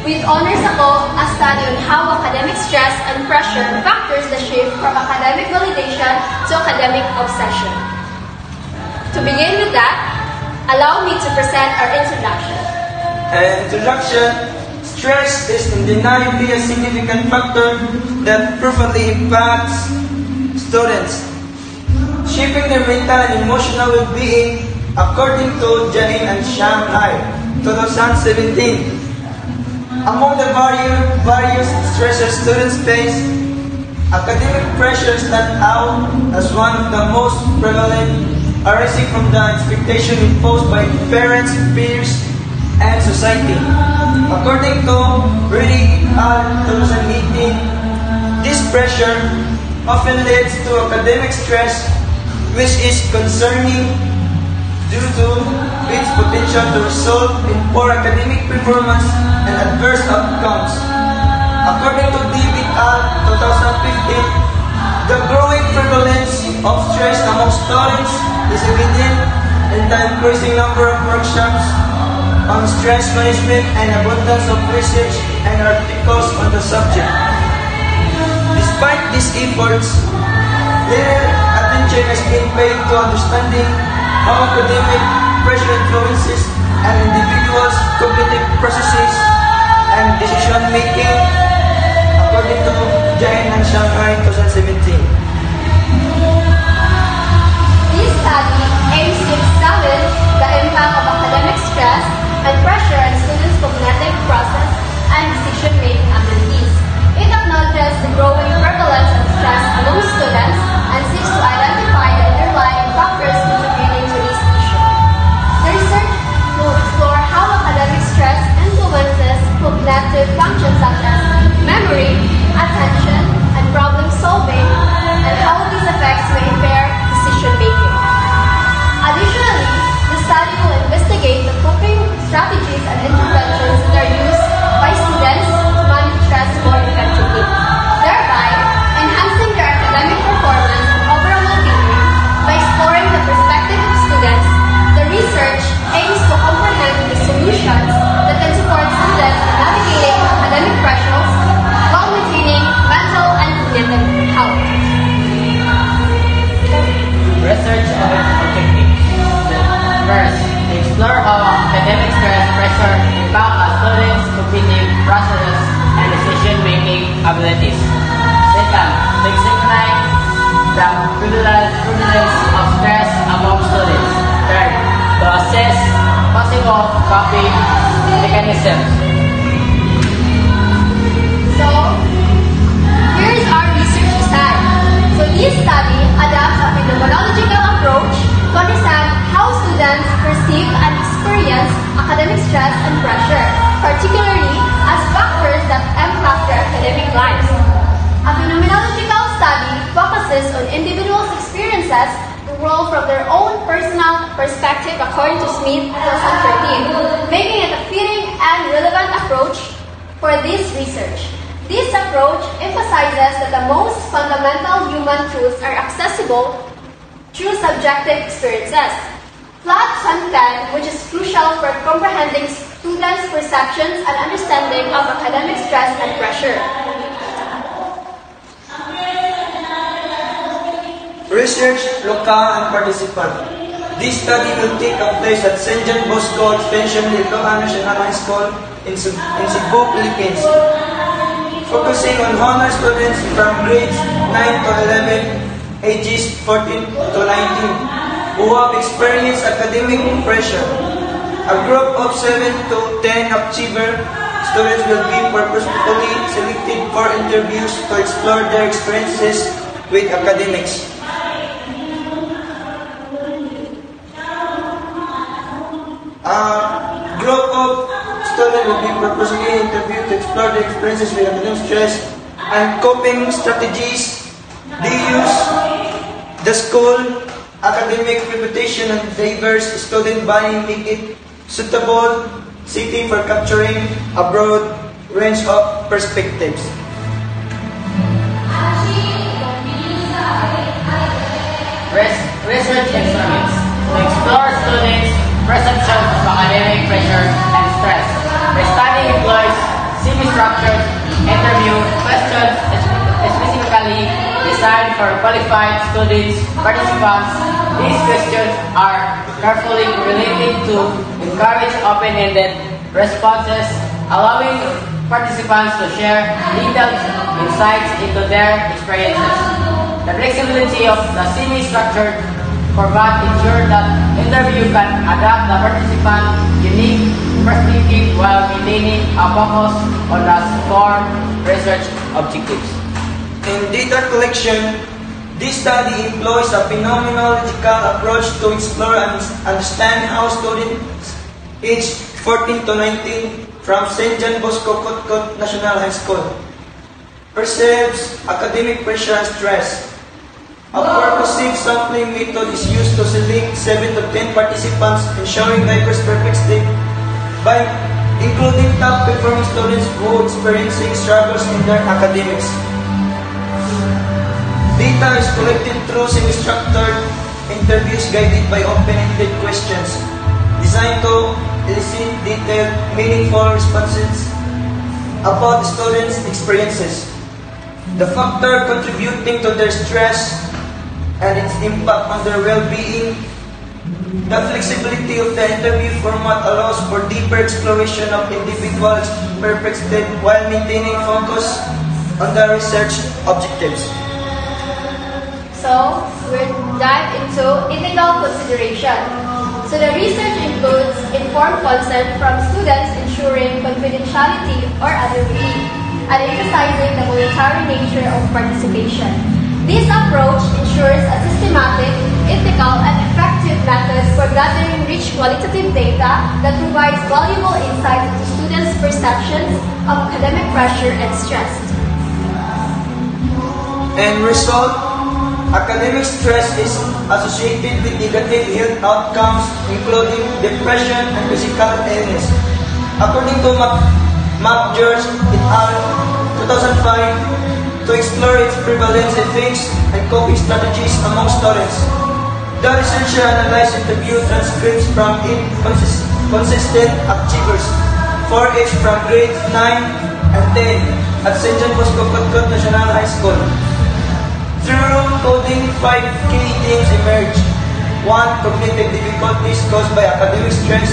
With honors ako, a study on how academic stress and pressure factors the shift from academic validation to academic obsession. To begin with that, allow me to present our introduction. Stress is undeniably a significant factor that profoundly impacts students, shaping their mental and emotional well-being, according to Jain and Shanghai, 2017. Among the various stressors students face, academic pressure stands out as one of the most prevalent, arising from the expectation imposed by parents, peers, and society. According to Reading et al. 2018, this pressure often leads to academic stress, which is concerning due to its potential to result in poor academic performance and adverse outcomes. According to Deeb et al. 2015, the growing prevalence of stress among students is evident in the increasing number of workshops on stress management and abundance of research and articles on the subject. Despite these efforts, little attention has been paid to understanding how academic pressure influences an individual's cognitive processes and decision-making, according to Jain and Shanghai 2017. This study aims to examine the impact of academic stress and pressure on students' cognitive process and decision-making abilities. It acknowledges the growing prevalence of stress among students and seeks to identify the underlying factors contributing to this issue. The research will explore how academic stress influences cognitive functions such as memory, attention, and problem-solving, and how these effects may impair decision-making. Additionally, the study will investigate the coping strategies and interventions that are used by students to manage stress more effectively, thereby enhancing their academic performance and overall well-being. By exploring the perspective of students, the research aims to comprehend the solutions that can support students in navigating academic pressures while maintaining mental and cognitive health. Research objectives. First, to explore how academic stress pressure impact a students' cognitive processes and decision-making abilities. Second, to examine the prevalence of stress among students. Third, to assess possible coping mechanisms. So, here's our research design. So this study adapts a phenomenological approach to understand how students perceive and experience academic stress and pressure, particularly as factors that impact their academic lives. A phenomenological study focuses on individuals' experiences the world from their own personal perspective, according to Smith 2013, making it a fitting and relevant approach for this research. This approach emphasizes that the most fundamental human truths are accessible through subjective experiences. Flat content, which is crucial for comprehending students' perceptions and understanding of academic stress and pressure. Research, locale, and participant. This study will take place at St. John Bosco Extension Ilocano National High School in Cebu, Philippines, focusing on honor students from grades 9 to 11, ages 14 to 19, who have experienced academic pressure. A group of 7 to 10 achiever students will be purposefully selected for interviews to explore their experiences with academics. A group of students will be purposely interviewed to explore their experiences with academic stress and coping strategies. They use the school academic reputation and diverse student body make it suitable setting for capturing a broad range of perspectives. Research experiments to explore students' perception of academic pressure and stress. The study employs semi-structured interview questions specifically designed for qualified students participants. These questions are carefully related to encourage open-ended responses, allowing participants to share detailed insights into their experiences. The flexibility of the semi-structured format ensures that interview can adapt the participant's unique perspective while maintaining a focus on the core research objectives. In data collection, this study employs a phenomenological approach to explore and understand how students aged 14 to 19 from St. John Bosco Kotkot National High School perceives academic pressure and stress. A purposive sampling method is used to select 7 to 10 participants, ensuring diverse perspectives by including top performing students who are experiencing struggles in their academics. Data is collected through semi-structured interviews guided by open-ended questions designed to elicit detailed, meaningful responses about the students' experiences, the factor contributing to their stress and its impact on their well-being. The flexibility of the interview format allows for deeper exploration of individual perspectives while maintaining focus on the research objectives. So, we'll dive into ethical consideration. So the research includes informed consent from students ensuring confidentiality or anonymity and emphasizing the voluntary nature of participation. This approach ensures a systematic, ethical, and effective method for gathering rich qualitative data that provides valuable insight into students' perceptions of academic pressure and stress. End result, academic stress is associated with negative health outcomes including depression and physical illness. According to McGeorge et al. 2005, to explore its prevalence, effects, and coping strategies among students, the researcher analyzed interview transcripts from inconsistent achievers, 4H from grades 9 and 10 at St. John Bosco Kotkot National High School. Through coding, 5 key themes emerged. 1. Cognitive difficulties caused by academic stress.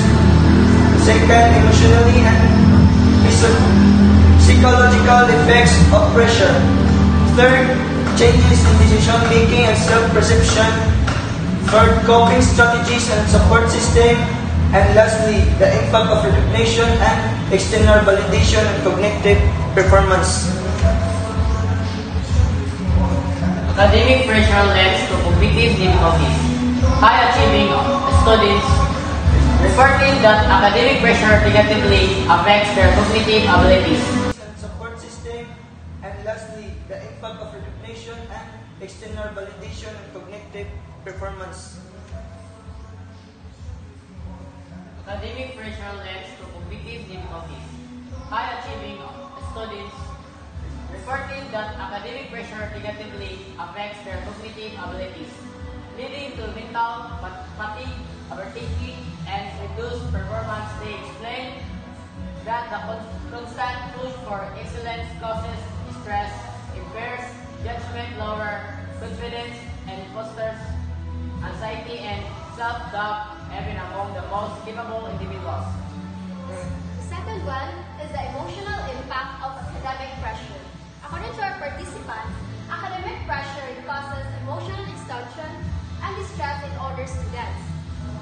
2. Emotionally and psychological effects of pressure. 3. Changes in decision-making and self-perception. 4. Coping strategies and support system. And lastly, the impact of recognition and external validation on cognitive performance. Academic pressure leads to cognitive difficulties. High-achieving students reported that academic pressure negatively affects their cognitive abilities. Support system, and lastly, the impact of recognition and external validation on cognitive performance. Academic pressure leads to cognitive difficulties. High-achieving students reported that academic pressure negatively affects their cognitive abilities, leading to mental fatigue, overthinking, and reduced performance. They explain that the constant push for excellence causes stress, impairs judgment, lower confidence, and fosters anxiety and self-doubt even among the most capable individuals. The second one is the emotional impact of academic pressure. According to our participants, academic pressure causes emotional exhaustion and distress in older students,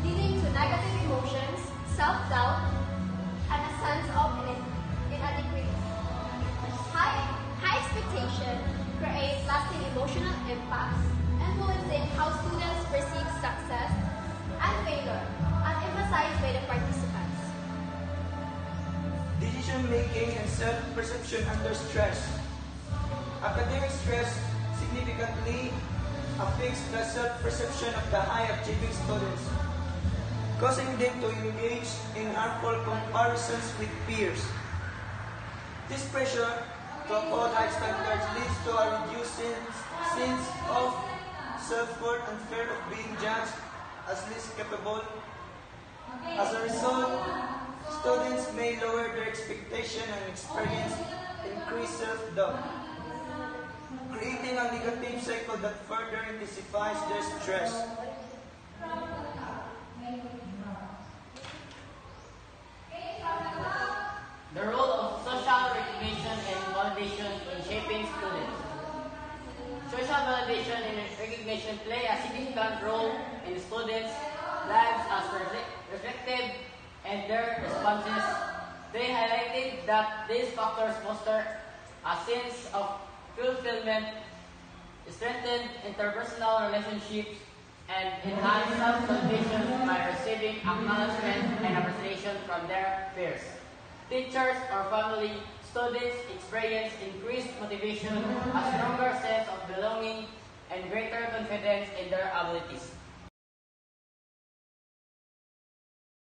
leading to negative emotions, self-doubt, and a sense of inadequacy. High expectation creates lasting emotional impacts, influencing how students perceive success and failure, as emphasized by the participants. Decision-making and self-perception under stress. Academic stress significantly affects the self-perception of the high-achieving students, causing them to engage in harmful comparisons with peers. This pressure to uphold high standards leads to a reduced sense of self-worth and fear of being judged as less capable. As a result, Students may lower their expectation and experience increased self-doubt, creating a negative cycle that further intensifies their stress. The role of social recognition and validation in shaping students. Social validation and recognition play a significant role in students' lives as reflected in their responses. They highlighted that these factors foster a sense of fulfillment, strengthen interpersonal relationships, and enhance self-validation by receiving acknowledgement and appreciation from their peers. Teachers or family, students experience increased motivation, a stronger sense of belonging, and greater confidence in their abilities.